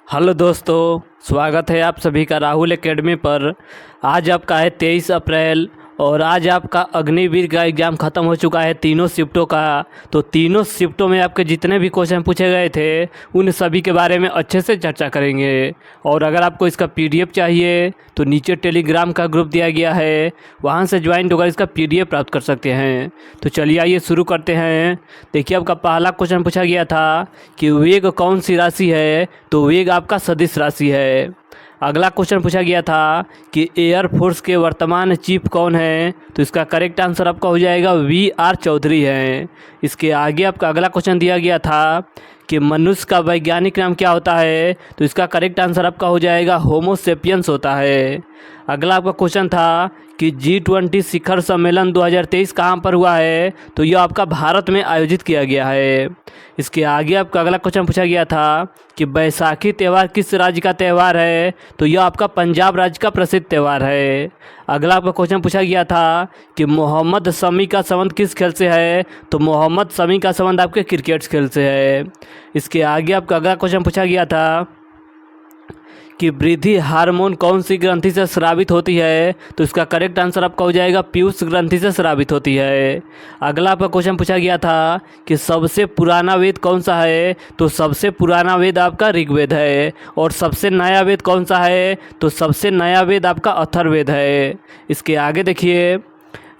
Hello दोस्तों, स्वागत है आप सभी का राहुल एकेडमी पर। आज आपका है 23 अप्रैल और आज आपका अग्निवीर का एग्ज़ाम ख़त्म हो चुका है तीनों शिफ्टों का। तो तीनों शिफ्टों में आपके जितने भी क्वेश्चन पूछे गए थे उन सभी के बारे में अच्छे से चर्चा करेंगे। और अगर आपको इसका पीडीएफ चाहिए तो नीचे टेलीग्राम का ग्रुप दिया गया है, वहां से ज्वाइन होकर इसका पीडीएफ प्राप्त कर सकते हैं। तो चलिए आइए शुरू करते हैं। देखिए, आपका पहला क्वेश्चन पूछा गया था कि वेग कौन सी राशि है, तो वेग आपका सदिश राशि है। अगला क्वेश्चन पूछा गया था कि एयरफोर्स के वर्तमान चीफ कौन है, तो इसका करेक्ट आंसर आपका हो जाएगा वी.आर. चौधरी है। इसके आगे आपका अगला क्वेश्चन दिया गया था कि मनुष्य का वैज्ञानिक नाम क्या होता है, तो इसका करेक्ट आंसर आपका हो जाएगा होमो सेपियंस होता है। अगला आपका क्वेश्चन था कि G20 शिखर सम्मेलन 2023 कहाँ पर हुआ है, तो यह आपका भारत में आयोजित किया गया है। इसके आगे आपका अगला क्वेश्चन पूछा गया था कि बैसाखी त्यौहार किस राज्य का त्यौहार है, तो यह आपका पंजाब राज्य का प्रसिद्ध त्यौहार है। अगला आपका क्वेश्चन पूछा गया था कि मोहम्मद शमी का संबंध किस खेल से है, तो मोहम्मद शमी का संबंध आपके क्रिकेट खेल से है। इसके आगे आपका अगला क्वेश्चन पूछा गया था कि वृद्धि हार्मोन कौन सी ग्रंथि से स्रावित होती है, तो इसका करेक्ट आंसर आपका हो जाएगा पीयूष ग्रंथि से स्रावित होती है। अगला आपका क्वेश्चन पूछा गया था कि सबसे पुराना वेद कौन सा है, तो सबसे पुराना वेद आपका ऋग्वेद है। और सबसे नया वेद कौन सा है, तो सबसे नया वेद आपका अथर्ववेद है। इसके आगे देखिए,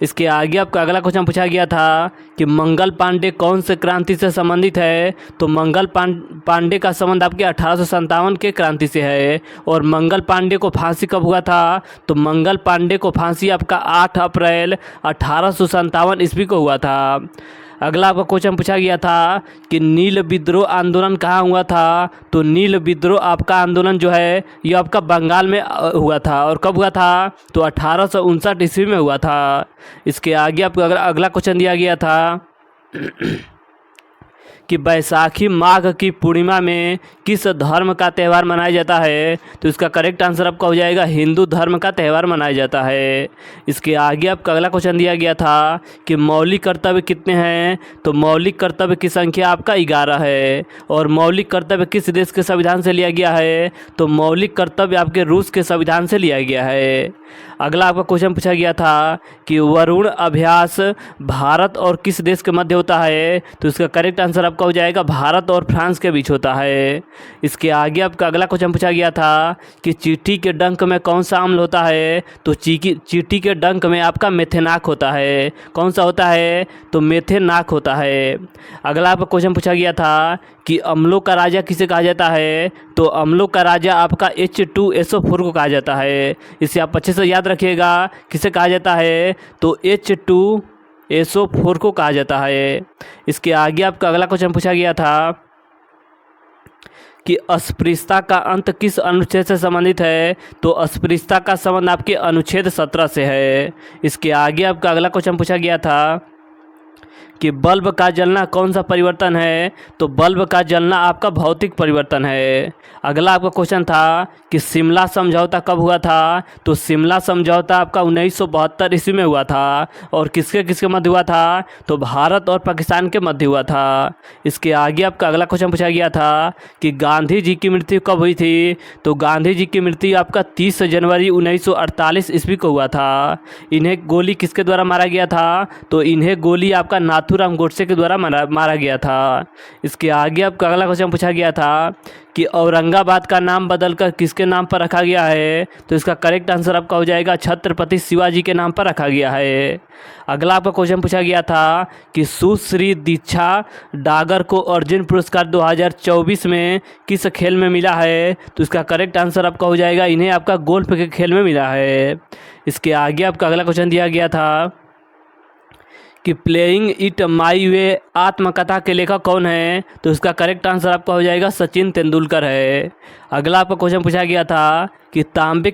इसके आगे आपका अगला क्वेश्चन पूछा गया था कि मंगल पांडे कौन से क्रांति से संबंधित है, तो मंगल पांडे का संबंध आपके 1857 के क्रांति से है। और मंगल पांडे को फांसी कब हुआ था, तो मंगल पांडे को फांसी आपका 8 अप्रैल 1857 ईस्वी को हुआ था। अगला आपका क्वेश्चन पूछा गया था कि नील विद्रोह आंदोलन कहाँ हुआ था, तो नील विद्रोह आपका आंदोलन जो है ये आपका बंगाल में हुआ था। और कब हुआ था, तो 1859 ईस्वी में हुआ था। इसके आगे आपको अगला क्वेश्चन दिया गया था कि बैसाखी माघ की पूर्णिमा में किस धर्म का त्यौहार मनाया जाता है, तो इसका करेक्ट आंसर आपका हो जाएगा हिंदू धर्म का त्यौहार मनाया जाता है। इसके आगे आपका अगला क्वेश्चन दिया गया था कि मौलिक कर्तव्य कितने हैं, तो मौलिक कर्तव्य की संख्या आपका 11 है। और मौलिक कर्तव्य किस देश के संविधान से लिया गया है, तो मौलिक कर्तव्य आपके रूस के संविधान से लिया गया है। अगला आपका क्वेश्चन पूछा गया था कि वरुण अभ्यास भारत और किस देश के मध्य होता है, तो इसका करेक्ट आंसर आपका हो जाएगा भारत और फ्रांस के बीच होता है। इसके आगे आपका अगला क्वेश्चन पूछा गया था कि चींटी के डंक में कौन सा अम्ल होता है, तो चींटी के डंक में आपका मेथेनाक होता है। कौन सा होता है, तो मेथेनाक होता है। अगला आपका क्वेश्चन पूछा गया था कि अम्लों का राजा किसे कहा जाता है, तो अम्लों का राजा आपका H2SO4 को कहा जाता है। इसे आप अच्छे से याद रखिएगा, किसे कहा जाता है, तो H2SO4 को कहा जाता है। इसके आगे आपका अगला क्वेश्चन पूछा गया था कि अस्पृश्यता का अंत किस अनुच्छेद से संबंधित है, तो अस्पृश्यता का संबंध आपके अनुच्छेद 17 से है। इसके आगे आपका अगला क्वेश्चन पूछा गया था कि बल्ब का जलना कौन सा परिवर्तन है, तो बल्ब का जलना आपका भौतिक परिवर्तन है। अगला आपका क्वेश्चन था कि शिमला समझौता कब हुआ था, तो शिमला समझौता आपका 1972 ईस्वी में हुआ था। और किसके किसके मध्य हुआ था, तो भारत और पाकिस्तान के मध्य हुआ था। इसके आगे आपका अगला क्वेश्चन पूछा गया था कि गांधी जी की मृत्यु कब हुई थी, तो गांधी जी की मृत्यु आपका 30 जनवरी 1948 ईस्वी को हुआ था। इन्हें गोली किसके द्वारा मारा गया था, तो इन्हें गोली आपका नाथूराम गोडसे के द्वारा मारा गया था। इसके आगे आपका अगला क्वेश्चन पूछा गया था कि औरंगाबाद का नाम बदलकर किसके नाम पर रखा गया है, तो इसका करेक्ट आंसर आपका हो जाएगा छत्रपति शिवाजी के नाम पर रखा गया है। अगला आपका क्वेश्चन पूछा गया था कि सुश्री दीक्षा डागर को अर्जुन पुरस्कार 2024 में किस खेल में मिला है, तो इसका करेक्ट आंसर आपका हो जाएगा इन्हें आपका गोल्फ के खेल में मिला है। इसके आगे आपका अगला क्वेश्चन दिया गया था कि प्लेइंग इट माई वे आत्मकथा के लेखक कौन है, तो इसका करेक्ट आंसर आपका हो जाएगा सचिन तेंदुलकर है। अगला आपका क्वेश्चन पूछा गया था कि तांबे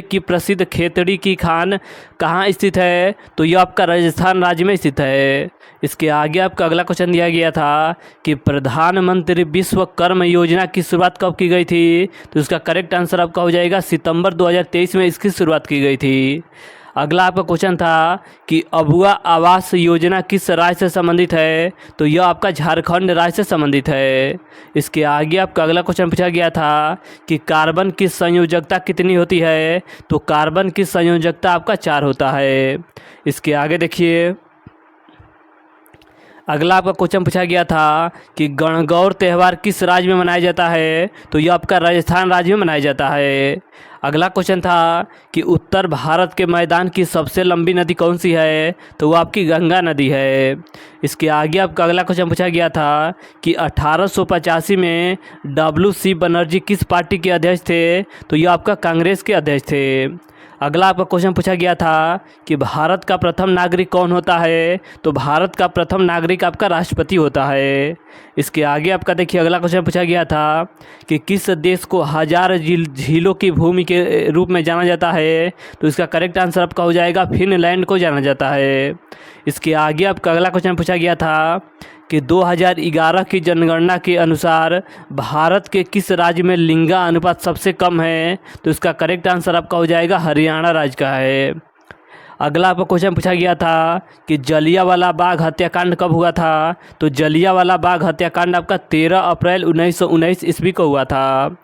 की प्रसिद्ध खेतड़ी की खान कहाँ स्थित है, तो यह आपका राजस्थान राज्य में स्थित है। इसके आगे आपका अगला क्वेश्चन दिया गया था कि प्रधानमंत्री विश्वकर्म योजना की शुरुआत कब की गई थी, तो इसका करेक्ट आंसर आपका हो जाएगा सितंबर 2023 में इसकी शुरुआत की गई थी। अगला आपका क्वेश्चन था कि अबुआ आवास योजना किस राज्य से संबंधित है, तो यह आपका झारखंड राज्य से संबंधित है। इसके आगे आपका अगला क्वेश्चन पूछा गया था कि कार्बन की संयोजकता कितनी होती है, तो कार्बन की संयोजकता आपका 4 होता है। इसके आगे देखिए अगला आपका क्वेश्चन पूछा गया था कि गणगौर त्यौहार किस राज्य में मनाया जाता है, तो यह आपका राजस्थान राज्य में मनाया जाता है। अगला क्वेश्चन था कि उत्तर भारत के मैदान की सबसे लंबी नदी कौन सी है, तो वो आपकी गंगा नदी है। इसके आगे आपका अगला क्वेश्चन पूछा गया था कि 1885 में WC बनर्जी किस पार्टी के अध्यक्ष थे, तो ये आपका कांग्रेस के अध्यक्ष थे। अगला आपका क्वेश्चन पूछा गया था कि भारत का प्रथम नागरिक कौन होता है, तो भारत का प्रथम नागरिक आपका राष्ट्रपति होता है। इसके आगे आपका देखिए अगला क्वेश्चन पूछा गया था कि किस देश को हजार झीलों की भूमि के रूप में जाना जाता है, तो इसका करेक्ट आंसर आपका हो जाएगा फिनलैंड को जाना जाता है। इसके आगे आपका अगला क्वेश्चन पूछा गया था कि 2011 की जनगणना के अनुसार भारत के किस राज्य में लिंगा अनुपात सबसे कम है, तो इसका करेक्ट आंसर आपका हो जाएगा हरियाणा राज्य का है। अगला आपको क्वेश्चन पूछा गया था कि जलियांवाला बाग हत्याकांड कब हुआ था, तो जलियांवाला बाग हत्याकांड आपका 13 अप्रैल 1919 ईस्वी को हुआ था।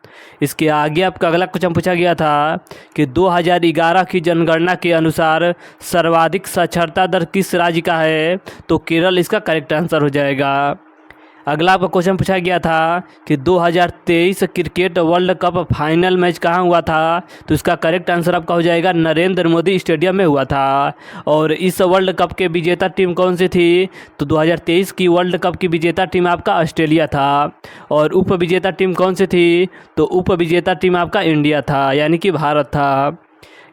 इसके आगे आपका अगला क्वेश्चन पूछा गया था कि 2011 की जनगणना के अनुसार सर्वाधिक साक्षरता दर किस राज्य का है, तो केरल इसका करेक्ट आंसर हो जाएगा। अगला आपका क्वेश्चन पूछा गया था कि 2023 cricket world cup final match कहाँ हुआ था, तो इसका करेक्ट आंसर आपका हो जाएगा नरेंद्र मोदी स्टेडियम में हुआ था। और इस वर्ल्ड कप के विजेता टीम कौन सी थी, तो 2023 की वर्ल्ड कप की विजेता टीम आपका ऑस्ट्रेलिया था। और उप विजेता टीम कौन सी थी, तो उप विजेता टीम आपका इंडिया था, यानी कि भारत था।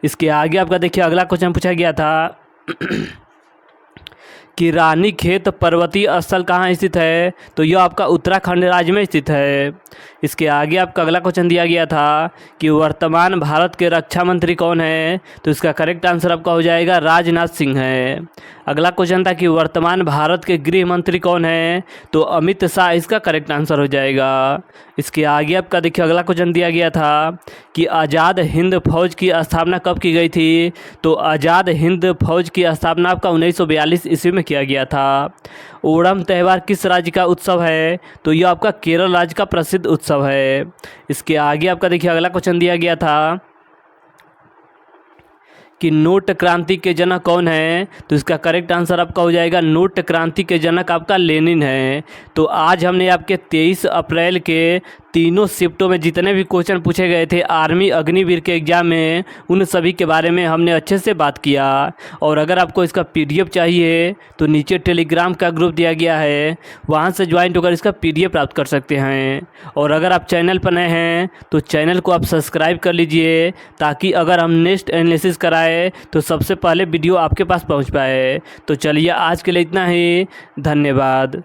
इसके आगे आपका देखिए अगला क्वेश्चन पूछा गया था कि रानीखेत पर्वतीय स्थल कहाँ स्थित है, तो यह आपका उत्तराखंड राज्य में स्थित है। इसके आगे आपका अगला क्वेश्चन दिया गया था कि वर्तमान भारत के रक्षा मंत्री कौन है, तो इसका करेक्ट आंसर आपका हो जाएगा राजनाथ सिंह है। अगला क्वेश्चन था कि वर्तमान भारत के गृह मंत्री कौन है, तो अमित शाह इसका करेक्ट आंसर हो जाएगा। इसके आगे आपका देखिए अगला क्वेश्चन दिया गया था कि आज़ाद हिंद फौज की स्थापना कब की गई थी, तो आज़ाद हिंद फौज की स्थापना आपका 1942 ईस्वी में किया गया था। ओणम त्यौहार किस राज्य का उत्सव है, तो यह आपका केरल राज्य का प्रसिद्ध उत्सव है। इसके आगे आपका देखिए अगला क्वेश्चन दिया गया था कि नोट क्रांति के जनक कौन है, तो इसका करेक्ट आंसर आपका हो जाएगा नोट क्रांति के जनक आपका लेनिन है। तो आज हमने आपके 23 अप्रैल के तीनों शिफ्टों में जितने भी क्वेश्चन पूछे गए थे आर्मी अग्निवीर के एग्ज़ाम में, उन सभी के बारे में हमने अच्छे से बात किया। और अगर आपको इसका PDF चाहिए तो नीचे टेलीग्राम का ग्रुप दिया गया है, वहां से ज्वाइन होकर इसका PDF प्राप्त कर सकते हैं। और अगर आप चैनल पर नए हैं तो चैनल को आप सब्सक्राइब कर लीजिए, ताकि अगर हम नेक्स्ट एनालिसिस कराए तो सबसे पहले वीडियो आपके पास पहुँच पाए। तो चलिए आज के लिए इतना ही, धन्यवाद।